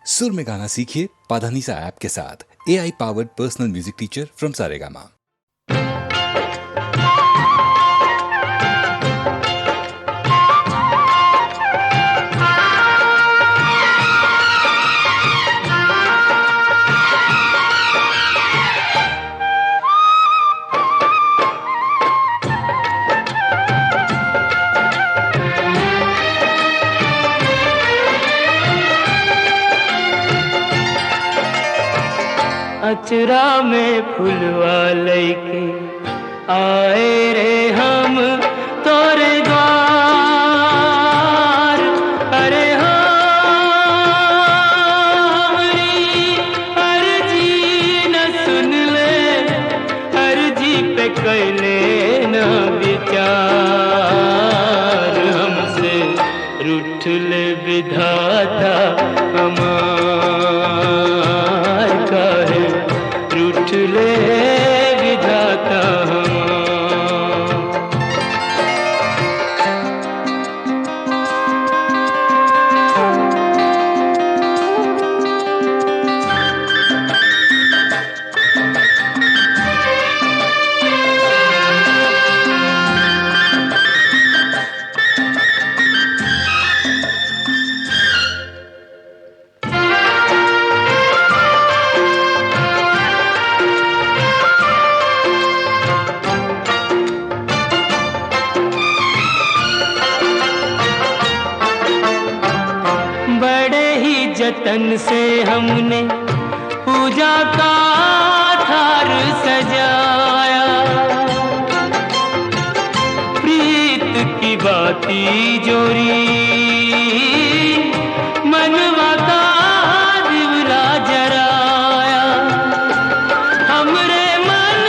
सुर में गाना सीखिए पाधानीसा ऐप के साथ। AI powered personal music teacher from Saregama. अचरा में फुलवा लैके आए रे हम तोरे द्वार। अरे हमारी अर्जी न सुन ले, अर्जी पे कैले न विचार। हमसे रूठ ले विधाता हमार, काहे रूठ ले विधाता हमार। जतन से हमने पूजा का थार सजाया, प्रीत की बाती जोरी मनवा का दिवरा जराया। हमरे मन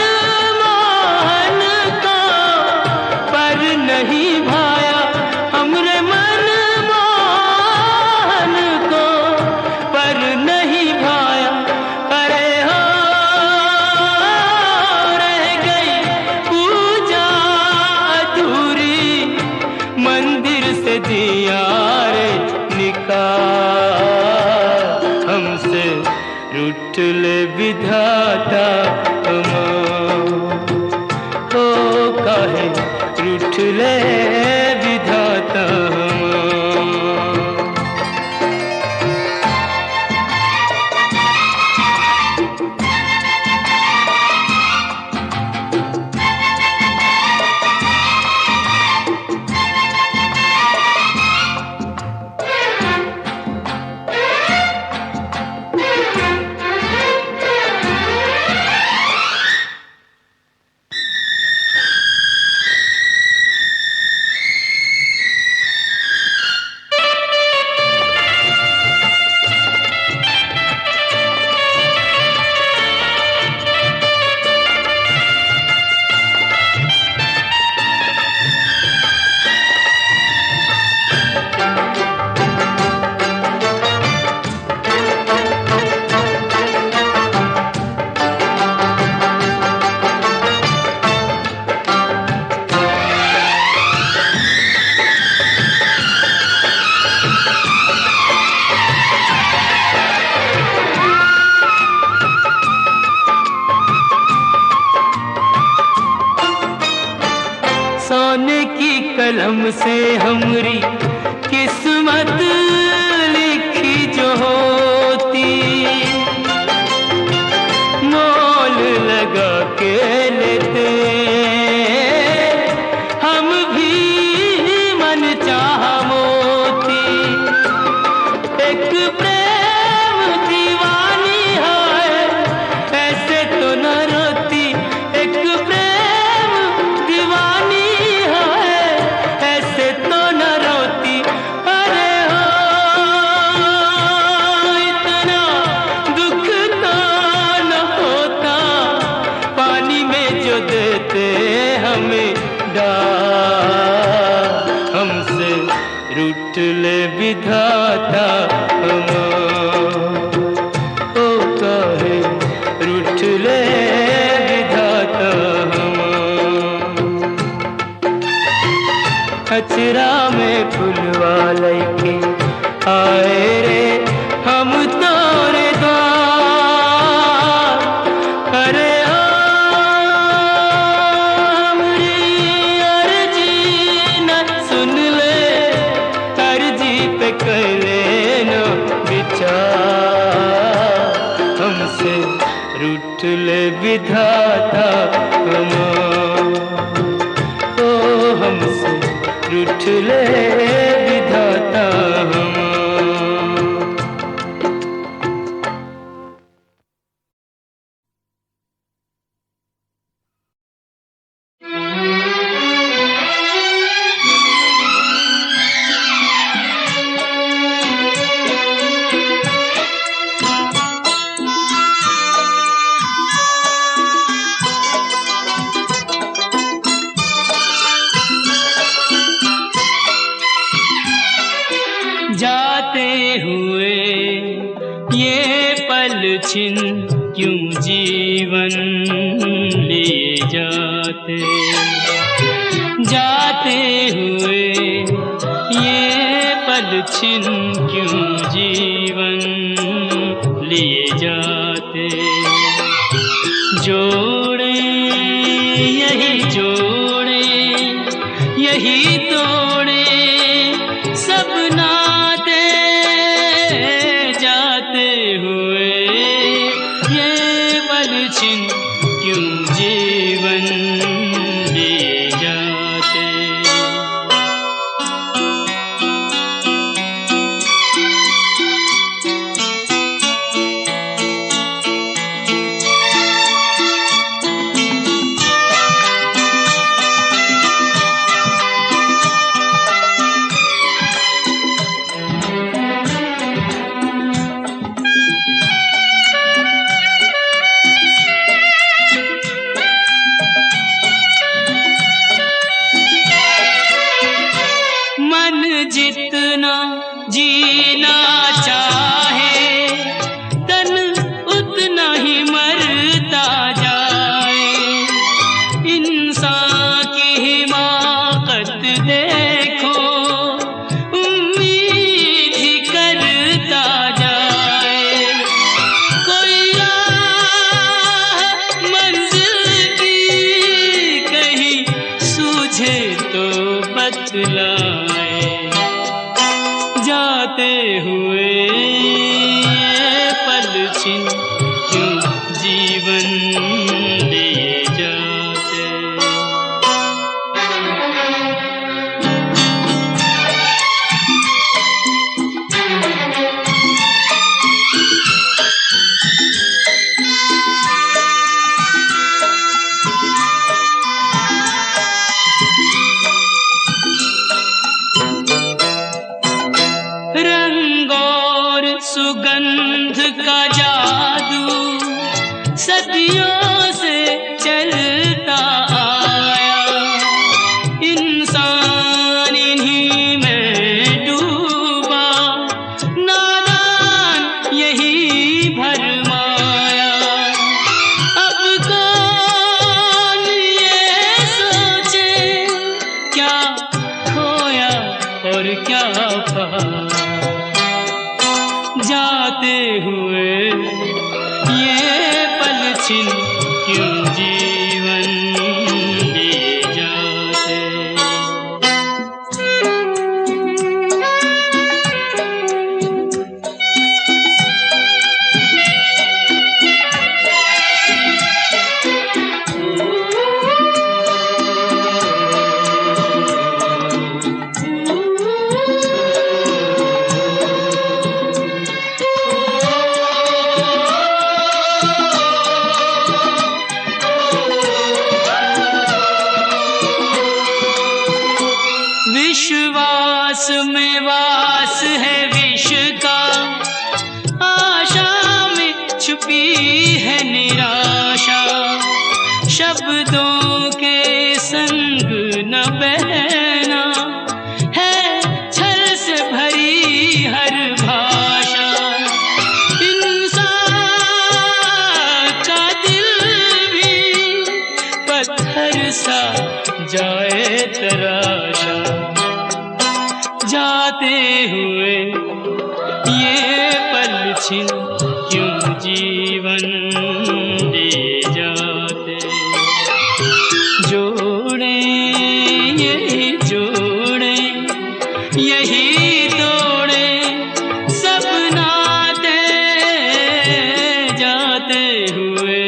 मोहन को पर नहीं भाया, हमरे मन मोहन को पर नहीं भाया। अरे हो रह गई पूजा अधूरी, मंदिर से दिया रे निकाल। हमसे रूठ ले विधाता हमार, हो काहे रूठ ले विधाता हमार। सोने की कलम से हमरी किस्मत लिखी जो होती, मोल लगा के लेते हम भी मन चाह मोती। एक प्रेम दीवानी है ऐसे तो न रोती, एक प्रेम दीवानी ऐसे तो न रोती। अरे हो इतना दुख तो न होता, पानी में जो देते हमें डाल। हमसे रूठ ले विधाता हमार, ओ काहे रूठ ले विधाता हमार। अचरा में फुलवा लैके आए रे हम तो ले विधाता हमार, ओ हमसे रूठ ले विधाता हमार। जाते हुए ये पल छिन क्यों जीवन लिए जाते, जाते हुए ये पल छिन क्यों जीवन लिए जाते। जोड़े यही जोड़े यही तोड़े सब नाते, जाते हुए ये पल छिन क्यों जीवन लिए जाते। जितना जीना चाहे तन उतना ही मरता जाए, इंसान की हिमाकत देखो उम्मीद ही करता जाए। कोई राह मंजिल की कहीं सूझे तो बतलाए, जाते हुए ये पल छिन क्यों जीवन लिए जाते। सुगंध का जादू सदियों से चलता आया, इंसान इन्हीं में डूबा नादान यही भरमाया। अब कौन ये सोचे क्या खोया और क्या पाया, जाते हुए ये पल छिन क्यों जीवन लिए जाते। विश्वास में वास है विष का, आशा में छुपी है निराशा। शब्दों के संग न बहना है छल से भरी हर भाषा। इंसान का दिल भी पत्थर सा जाए तराशा, जाते हुए ये पल छिन क्यों जीवन लिए जाते। जोड़े यही जोड़े यही तोड़े सब नाते, जाते हुए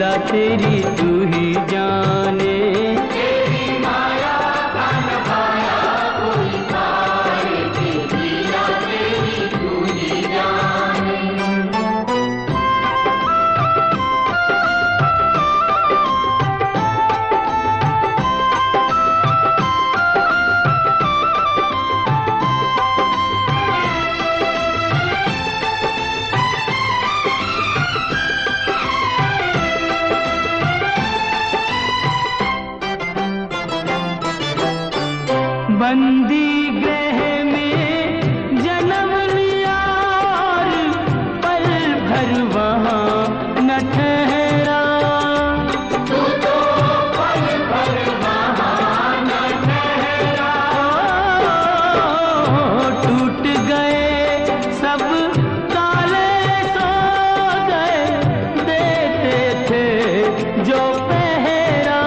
लीला तेरी तू ही जाने। तेरी माया का न पाया कोई पाए, लीला तेरी तू ही जाने। बंदी गृह में जन्म लिया और पल भर वहाँ न ठहरा। तू तो पल भर वहाँ न ठहरा। टूट गए सब ताले, सो गए देते थे जो पहरा।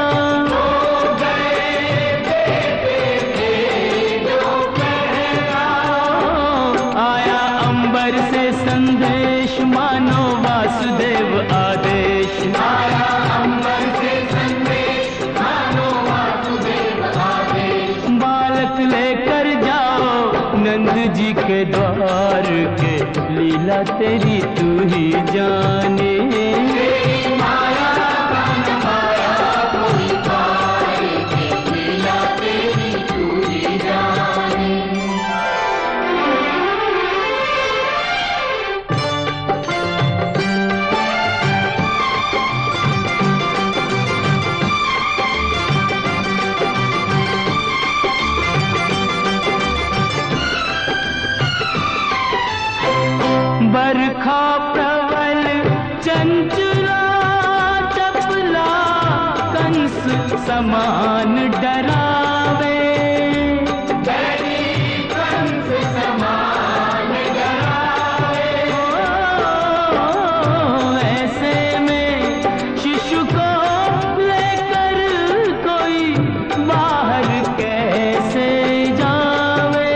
आया अंबर से संदेश मानो वासुदेव आदेश। आया अंबर से संदेश मानो वासुदेव आदेश। बालक लेकर जाओ नंद जी के द्वार के, लीला तेरी तू ही जाने। तेरी माया का न पाया कोई पाए, लीला तेरी तू ही जाने। बरखा प्रबल चंचला चपला कंस समान डरावे। कंस समान डरावे। ऐसे में शिशु को लेकर कोई बाहर कैसे जावे।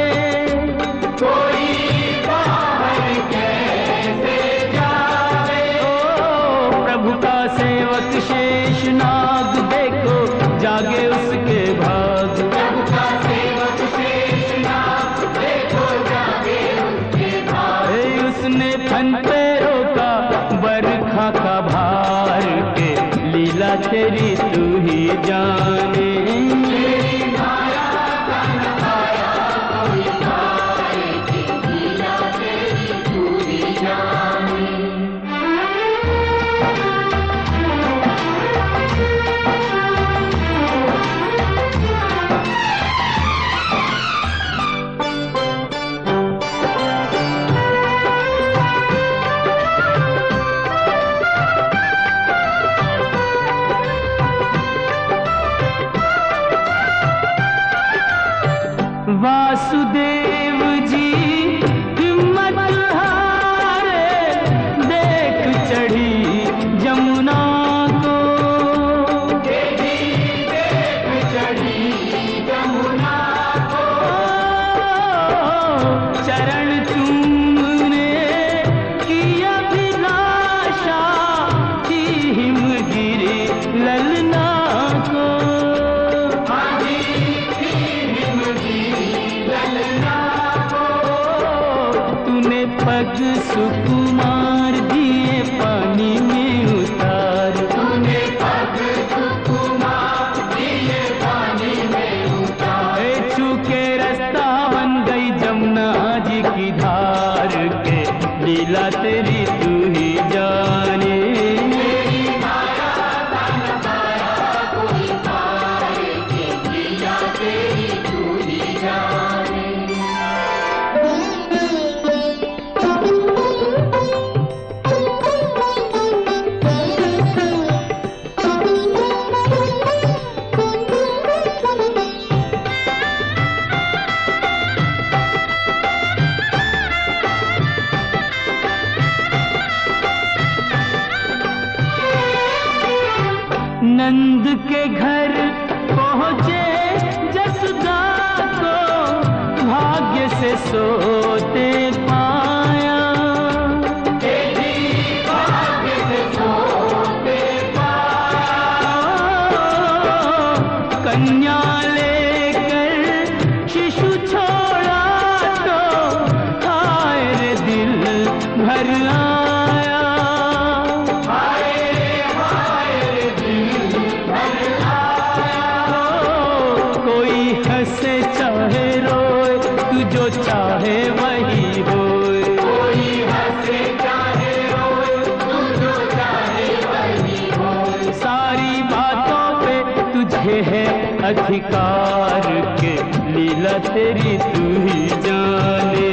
कोई बाहर कैसे जावे। प्रभु का सेवक शेष नाग देखो जागे उसके भाग। प्रभु का सेवक शेषनाग देखो जागे उसके भाग। उसने फन पे रोका बरखा का भार के, लीला तेरी तू ही जाने। तेरी माया का न पाया कोई पाए, लीला तेरी तू ही जाने। वासुदेव जी हिम्मत हारे, देख चढ़ी जमुना को। देख चढ़ी जमुना को। चरण चूमने की अभिलाषा थी हिमगिरी ललना को। तूने पग सुकुमार दिए पानी में उतार। तूने पग सुकुमार दिए पानी में उतार। छू के रास्ता बन गई जमुना जी की धार के, लीला तेरी तू ही जाने। तेरी माया का न पाया कोई पाए, लीला तेरी तू ही जाने। नंद के घर पहुँचे जसुदा को, भाग्य से सोते पाया। भाग्य से सोते पाया। चाहे वही होए। कोई हंसे चाहे रोए, तू जो चाहे वही होए। सारी बातों पे तुझे है अधिकार के लीला तेरी तू ही जाने।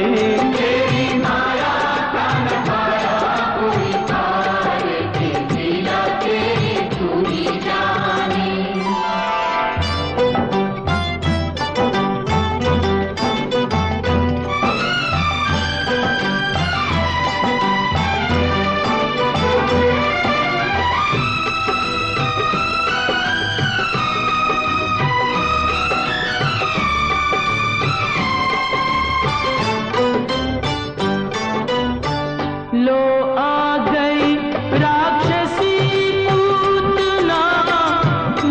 तेरी माया का न पाया कोई पार के लीला तेरी तू ही जाने। लो आ गई राक्षसी पूतना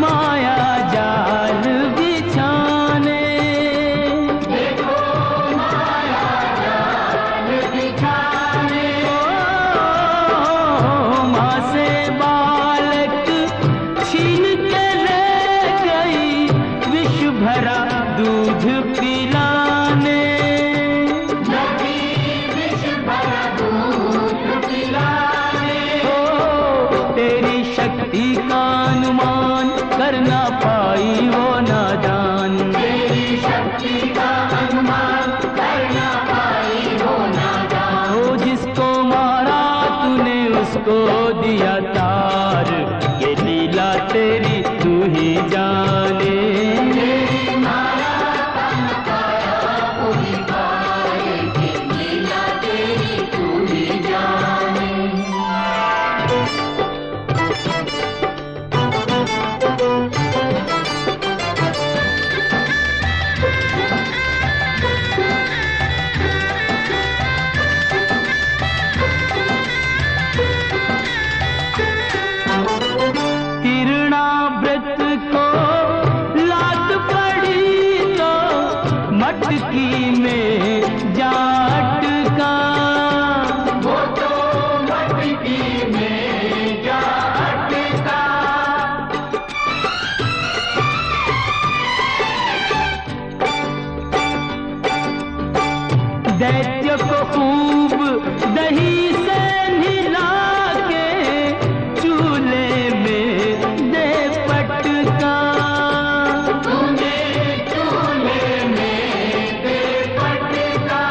माया जाल बिछाने। देखो माया जाल बिछाने। माँ से बालक छीन के ले गई विष भरा दूध पिलाने। नदी विष भरा दूध पिलाने। तेरी शक्ति का अनुमान कर ना पाई वो नादान। तेरी शक्ति का अनुमान कर ना पाई हो नादान। ओ जिसको मारा तूने उसको दिया तार, ये लीला तेरी तू ही जाने। तेरी माया का न पाया कोई पार के लीला तेरी तू ही जाने। तिरणाव्रत को लात पड़ी तो मटकी में जाटका। वो तो मटकी में जा अटका। दैत्य को खूब दही से नहला के चूल्हे में दे पटका। तूने चूल्हे में दे पटका।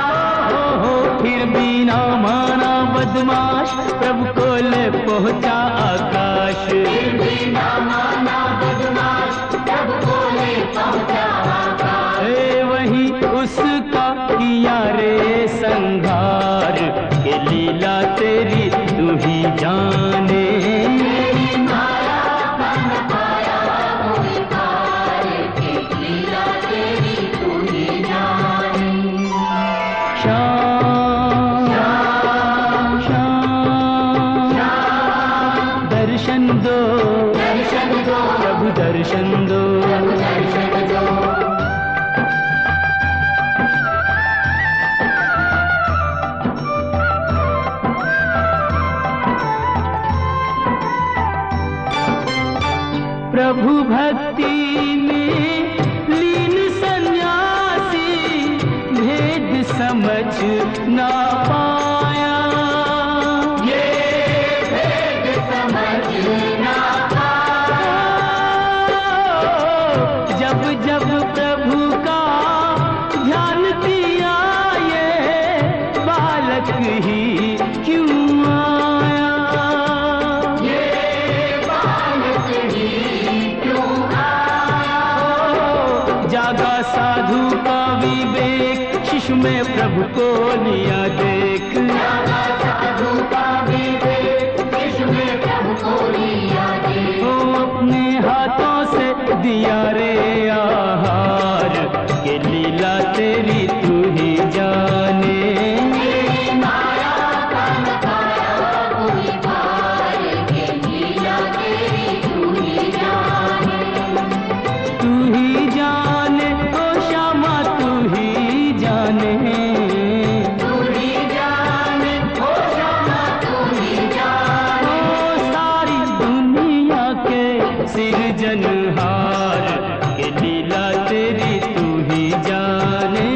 हो फिर भी ना माना बदमाश, प्रभु को ले पहुंचा आकाश। फिर भी ना माना बदमाश, जब बोले पहुंचा आकाश। ए वही उसका किया रे संघार, के लीला तेरी तू ही जाने। तेरी माया का न पाया कोई पार के लीला तेरी तू ही जाने। श्याम श्याम श्याम दर्शन दो, दर्शन दो, प्रभु दर्शन दो। दर्शन दो। प्रभु भक्ति में लीन सन्यासी भेद समझ ना पाया। ये भेद समझ ना पाया। जब जब प्रभु का ध्यान दिया ये बालक ही क्यों आया। ये बालक ही क्यों आया। जागा साधु का विवेक, शिशु में प्रभु को लिया देख। जागा साधु का विवेक, इसमें प्रभु को लिया दे। ओ अपने हाथों से दिया रे आहार, के लीला तेरी तू ही जाने। तेरी माया का न पाया कोई पार के लीला तेरी तू ही जाने। तू ही जाने ओ श्यामा तू ही जाने। तू ही जाने, ओ श्यामा तू ही जाने। ओ सारी दुनिया के सिरजनहार, के लीला तेरी तू ही जाने।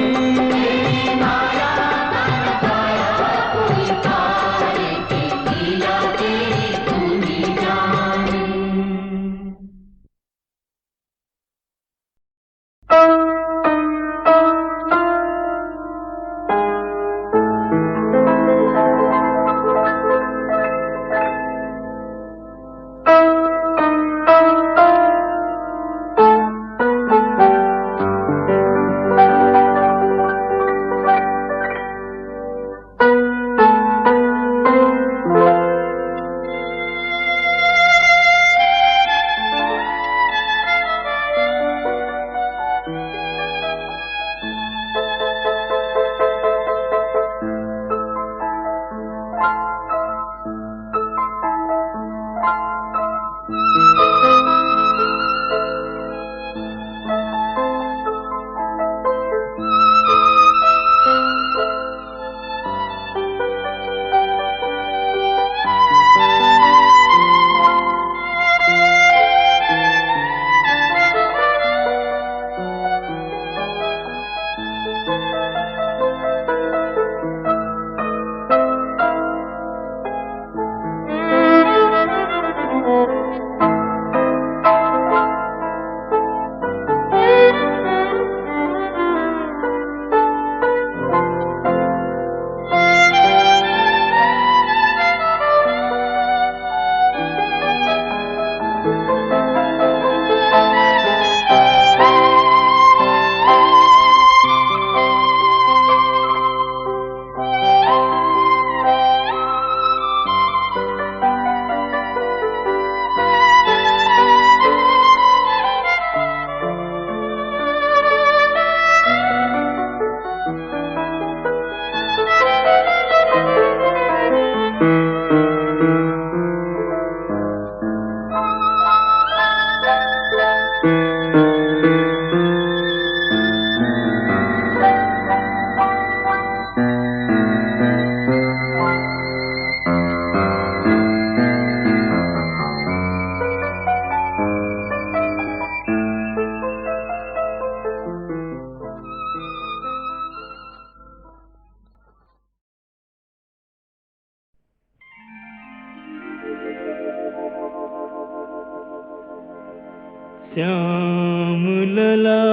श्याम लला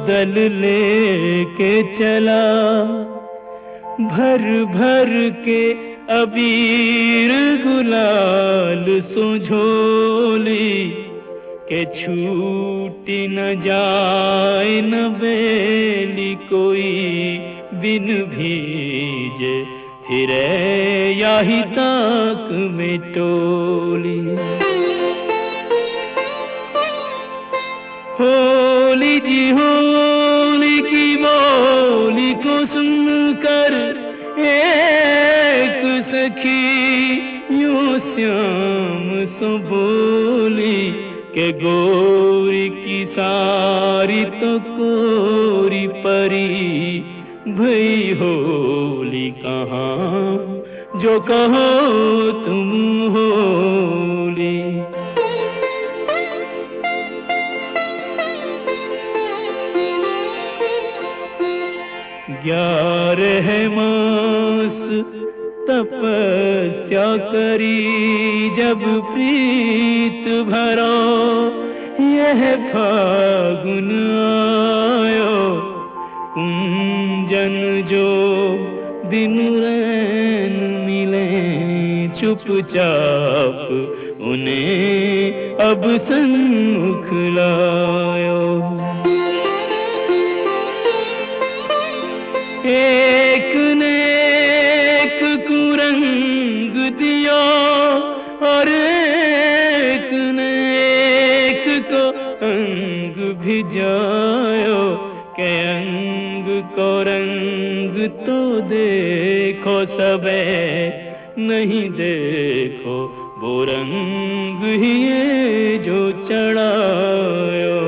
दल लेके चला, भर भर के अबीर गुलाल सो झोली, के छूटी न जाए न बेली कोई बिन भीजे, फिरे याही ताक में टोली। होली जी होली की बोली को सुनकर एक सखी यूं श्याम सो बोली, के गोरी की सारी तो कोरी परी, भई होली कहाँ जो कहो तुम होली। 11 मास तपस्या करी जब प्रीत भरो, यह फागुन आयो कुंजन जो दिन रैन मिले, चुपचाप उन्हें अब सन्मुख लायो। एक ने एक कुरंग दियो, और एक ने एक को अंग भिजायो, के अंग को रंग तो देखो सबे, नहीं देखो वो रंग ही ये जो चढ़ायो।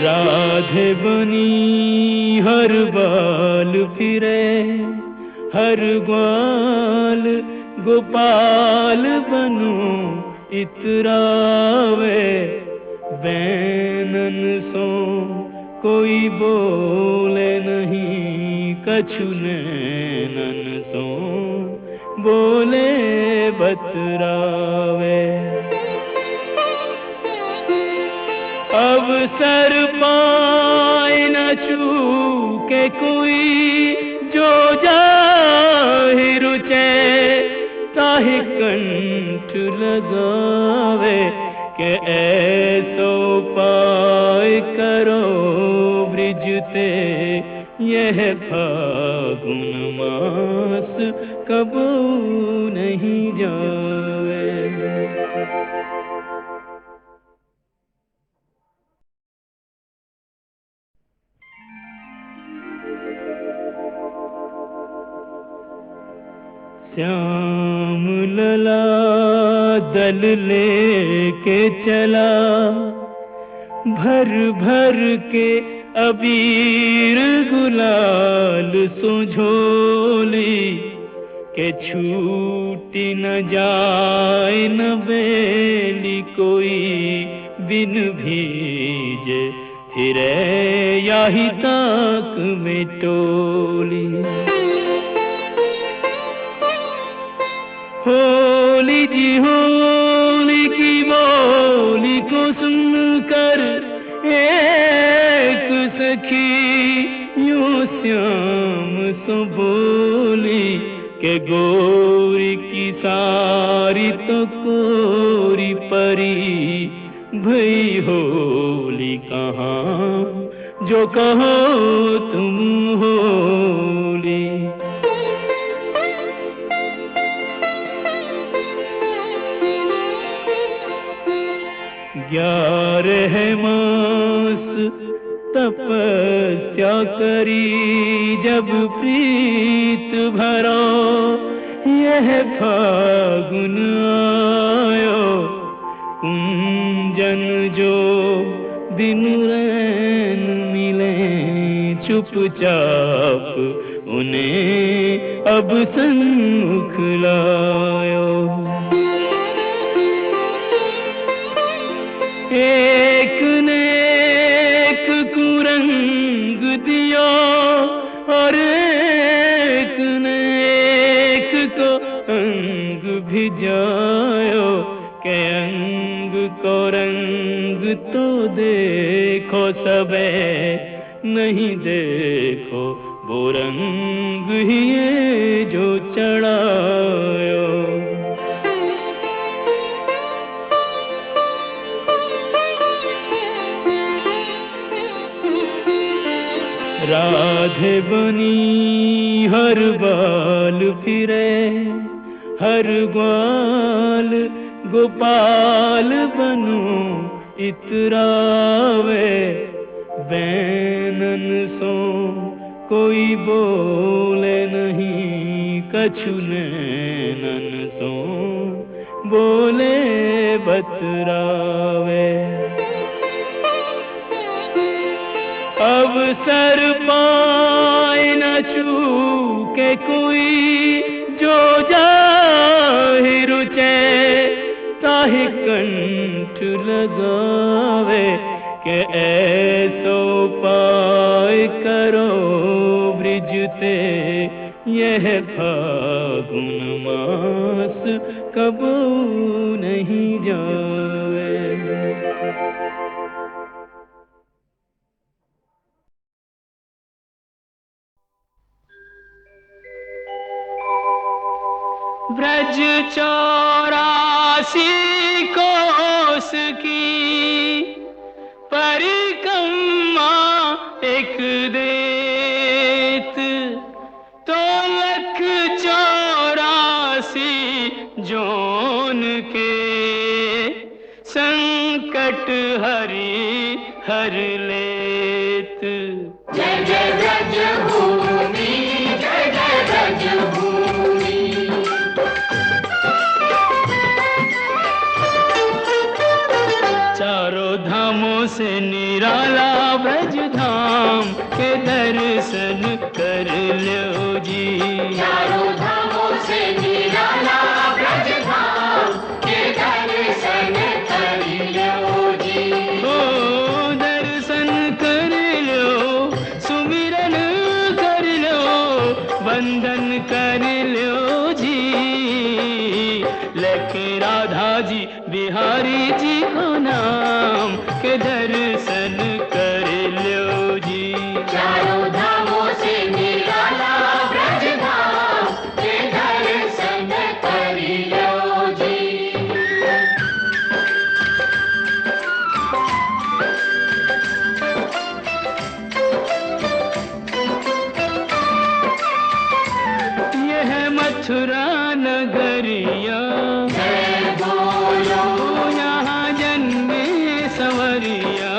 राधे बनी हर बाल फिरे, हर ग्वाल गोपाल बनू इतरावे, बैनन सो कोई बोले नहीं, कछु नैनन सो बोले बतरावे। अब सर पाए न चूके कोई, जो जाहि रुचे ताहि कंठ लगावे, के ऐसो पाए करो ब्रिजते, यह फागुन मास कबू नहीं जावे। श्याम लला दल लेके चला, भर भर के अबीर गुलाल सो झोली, के छूटी न जाए न बेली कोई बिन भीजे, फिरे याही ताक में टोली। होली जी होली की बोली को सुनकर एक सखी यूं श्याम सो बोली, के गोरी की सारी तो कोरी परी, भई होली कहाँ जो कहो तुम होली। 11 मास तपस्या करी जब प्रीत भरो, यह फागुन आयो कुंजन जो दिन रैन मिले, चुपचाप उन्हें अब सन्मुख लायो। एक ने एक कुरंग दियो, और एक भी जायो के अंग को रंग तो देखो सबे, नहीं देखो वो रंग ही ये जो चढ़ायो। राधे बनी हर बाल फिरे, हर ग्वाल गोपाल बनूं इतरावे, बैनन सो कोई बोले नहीं, कछु नैनन सो बोले बतरावे। अवसर पाए न चूके कोई, जो जाहि रुचे ताहि कंठ लगावे, के ऐसो पाए करो ब्रिजते, यह फागुन मास कबू नहीं जावे। ब्रज 84 कोस की परिक्रमा एक देत, तो 184 जोन के संकट हरि हर लेत। जय जय ब्रज भूमि, जय जय ब्रज भूमि। चारों धामों से निराला ब्रज धाम के दर्शन कर लो जी। चारों धामों से निराला ब्रज धाम के दर्शन कर लो जी। ओ दर्शन कर लो, सुमिरन कर लो, वंदन कर लो जी। लेके राधा जी बिहारी जी को नाम के दर्शन कर लो जी। चारों धामों से निराला ब्रज धाम के दर्शन कर लो जी। यह मथुरा नगरिया, जय बोलो, यहाँ जन्मे सवरिया।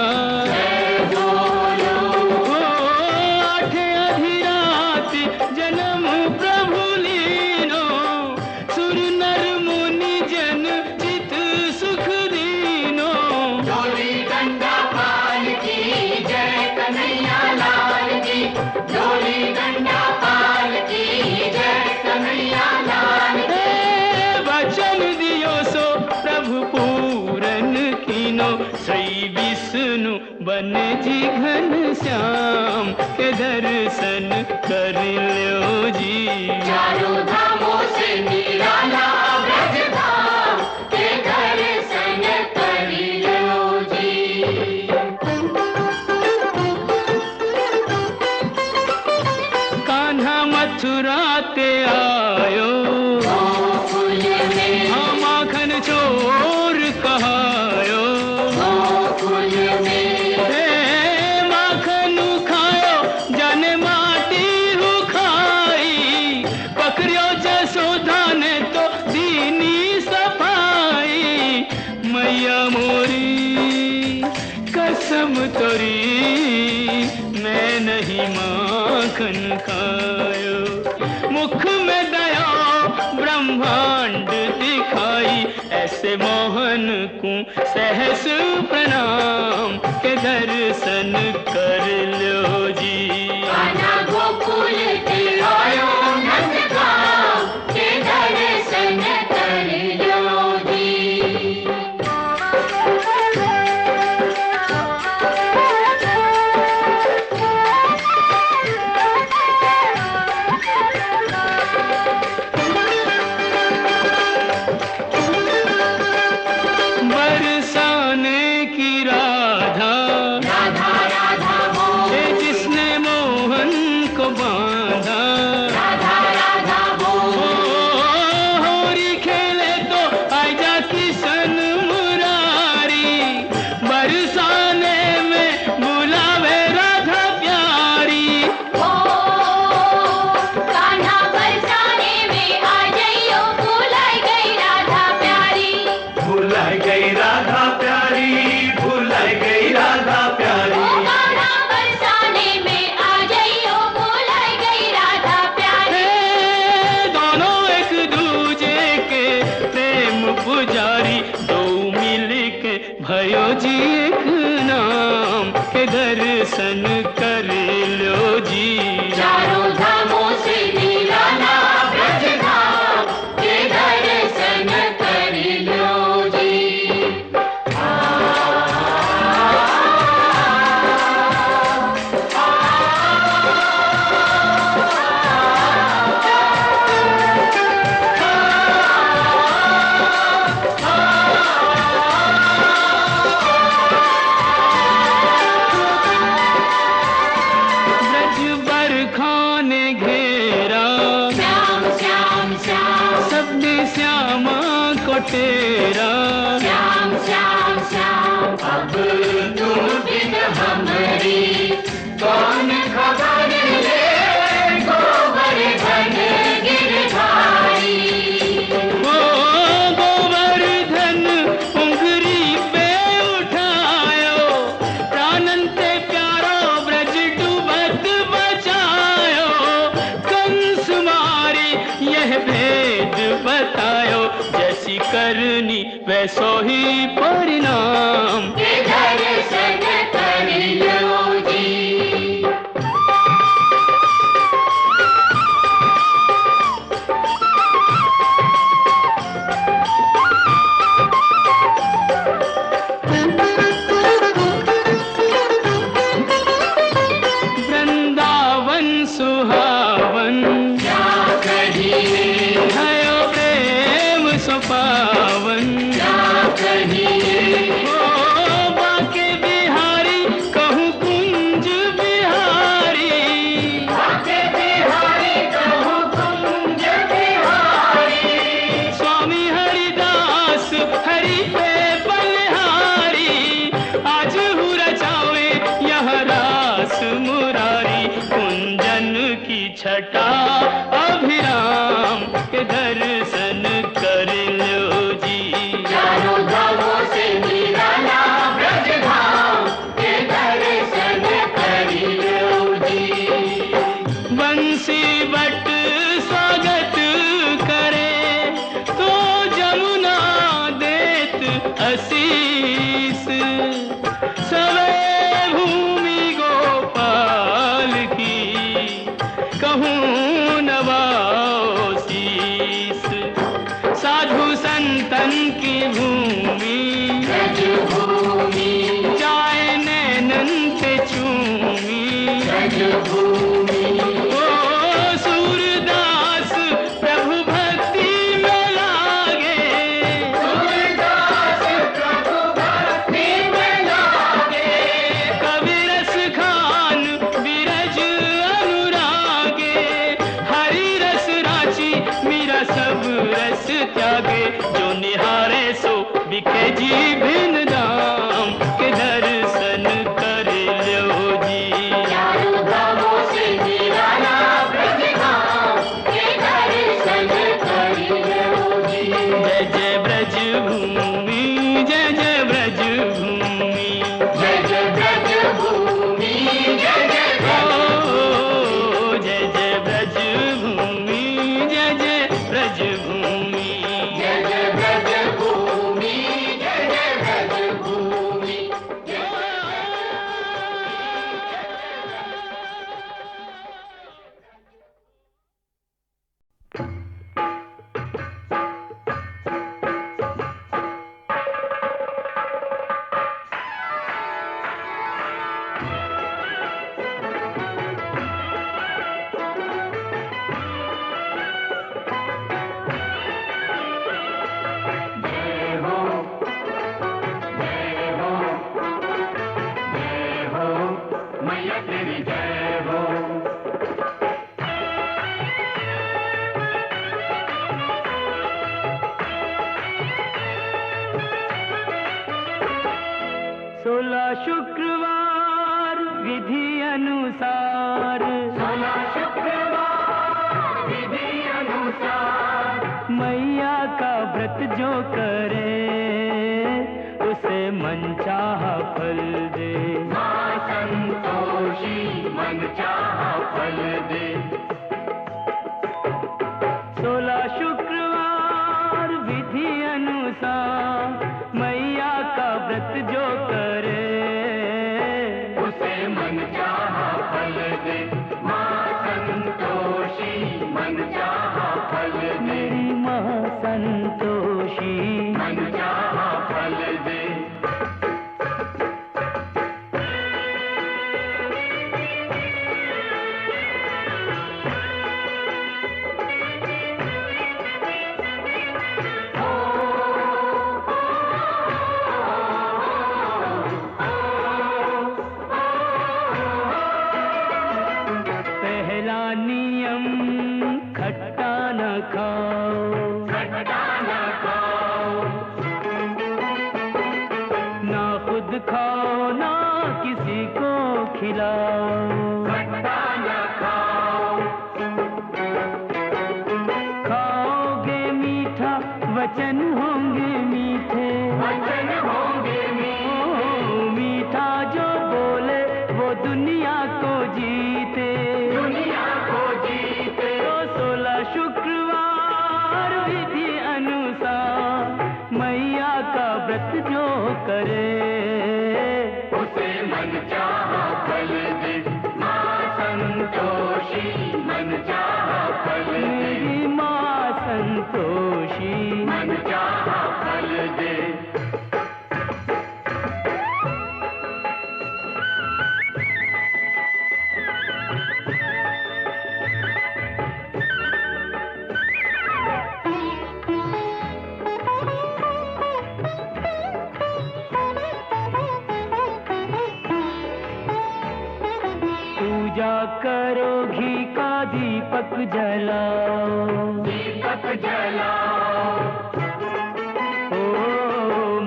जय बोलो, ओ आठ अधिराति जन्म प्रभु लीनो, सुर नर मुनि जन चित सुख दीनो। डोली डंडा पाल की जय कन्हैया लाल की, डोली डंडा पाल की जय कन्हैया लाल की। वचन दियो सो प्रभु पूरन कीनो, श्री विष्णु बन जी घन श्याम के दर्शन कर लो जी। चारों धामों से निराला ब्रज धाम के दर्शन कर लो जी। कान्हा मथुरा ते आयो, गोकुल में, हाँ माखन चोर कहायो। गोकुल में, हे माखन खायो जन माटी हु खाई, पकड़ियो जसोदा ने तो दीनी सफाई। मैया मोरी कसम तोरी, मैं नहीं माखन खायो। मुख में दया ब्रह्मांड दिखाई, ऐसे मोहन को सहस प्रणाम के दर्शन कर लो जी। कान्हा गोकुल के आयो नंदगांव के दर्शन कर लो जी। गई राधा प्यारी, भुलाई गई राधा प्यारी। ओ गाना बरसाने में आ जाइयो, भुलाई गई राधा प्यारी। दोनों एक दूजे के प्रेम पुजारी, दो मिल के भयो जी एक नाम के दर्शन कर लो जी। चारों धामों से निराला ब्रज धाम के दर्शन कर लो जी। ब्रज बरखाने घेरा, श्याम श्याम श्याम सबने श्यामा को तेरा। श्याम श्याम श्याम। अब तुम बिन हमारी कौन खबर ले, गोवर्धन गिरधारी। ओ गोवर्धन उंगरी पे उठायो, प्राणंते प्यारो ब्रज डूबत बचायो। कंस मारी यह भेद बतायो, जैसी करनी वैसो ही परिणाम। के दर्शन कर लो जी। वृंदावन सुहावन, क्या कहिए भयो प्रेम सुपावन। क्या कहिए ओ बाके बिहारी कहूँ कुंज बिहारी। बाके बिहारी कहूँ कुंज बिहारी। स्वामी हरिदास हरि पे बलिहारी, आज हूँ रचावे यह रास मुरारी। कुंजन की छटा अभिराम के दर्शन कर लो जी। चारों धामों से निराला ब्रज धाम के दर्शन कर लो जी। बंसी बट स्वागत करे, तो जमुना देत आशीष। सवे भूमि गोपाल की कहूँ नवाओ शीस। साधु संतन की भूमि, ब्रज भूमि जाए नैनन पे चूमी। ब्रज भूमि। ओ सूरदास प्रभु भक्ति में लागे, सूरदास प्रभु भक्ति में लागे। कवि रस खान विरज अनुरागे। हरि रस राची मीरा सब रस त्यागे, जो निहारे सो बिके जी भिन्न दाम के दर्शन कर लो जी। चारों धामों से निराला ब्रज धाम के दर्शन कर लो जी। जय जय ब्रज भूमि, जय जय ब्रज भूमि। जय जय ब्रज भूमि, जय जय ब्रज। ओ जय जय ब्रज भूमि, जय जय ब्रज भूमि। जय जय ब्रज भूमि, जय जय ब्रज भूमि। जय हो, जय हो, जय हो, मैया तेरी जय हो। शुक्रवार विधि अनुसार, 16 शुक्रवार विधि अनुसार मैया का व्रत जो करे फल दे। 16 शुक्रवार विधि अनुसार मैया का व्रत जो करे उसे मन चाहा फल दे। माँ संतोषी मन चाहा फल दे। मेरी माँ संतोषी मन चाहा फल दे। पहला नियम खट्टा न खाओ, खट्टा न खाओ, ना खुद खाओ ना किसी को खिलाओ। खट्टा न खाओ, खाओगे मीठा वचन होंगे मीठे, वचन होंगे मीठे। ओ, मीठा जो बोले वो दुनिया को जीते। दुनिया को जीते। तो 16 शुक्रवार विधि अनुसार मैया का व्रत जो करे उसे मन चाहा फल दे। माँ संतोषी मन चाहा फल दे। मेरी माँ संतोषी मन चाहा फल दे। पूजा करो घी का दीपक जलाओ, दीपक जलाओ, ओ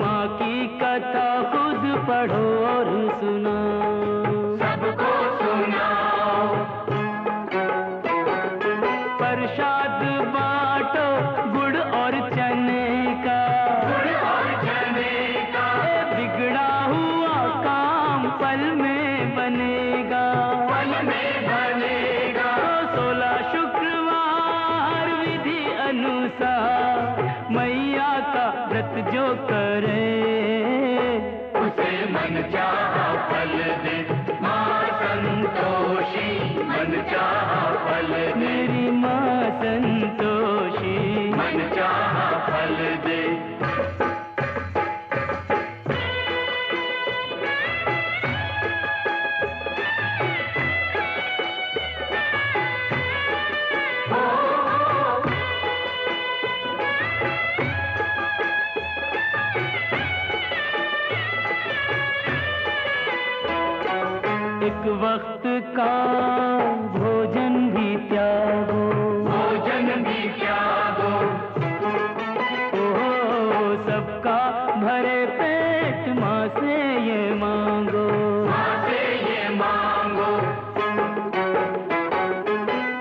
माँ की कथा खुद पढ़ो और सुनाओ। सबको सुनाओ। प्रसाद बांटो गुड़ और चने का, गुड़ और चने का ए बिगड़ा हुआ काम पल में बनेगा। फल में बनेगा। तो 16 शुक्रवार विधि अनुसार मैया का व्रत जो करे उसे मन चाहा फल दे। माँ संतोषी मन चाहा फल दे। मेरी माँ संतोषी मन चाहा फल दे। एक वक्त का भोजन भी त्यागो, भोजन भी त्यागो, ओ सबका भरे पेट माँ से ये मांगो। माँ से ये मांगो।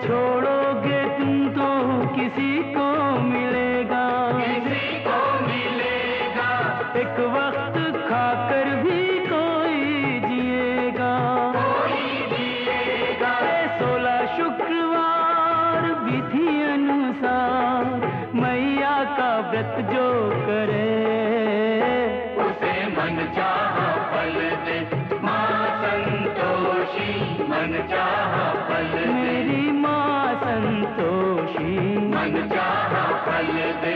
छोड़ोगे तुम तो किसी को मिलेगा, किसी को मिलेगा। एक वक्त खाकर भी कोई जिएगा। कोई जिएगा। 16 शुक्रवार विधि अनुसार मैया का व्रत जो करे उसे मन चाहा फल दे। माँ संतोषी मन चाहा फल दे। मेरी माँ संतोषी मन चाहा फल दे।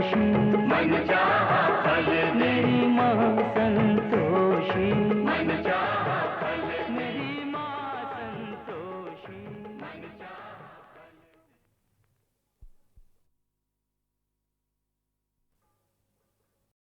खुशी मन चाहा फल दे मेरी माँ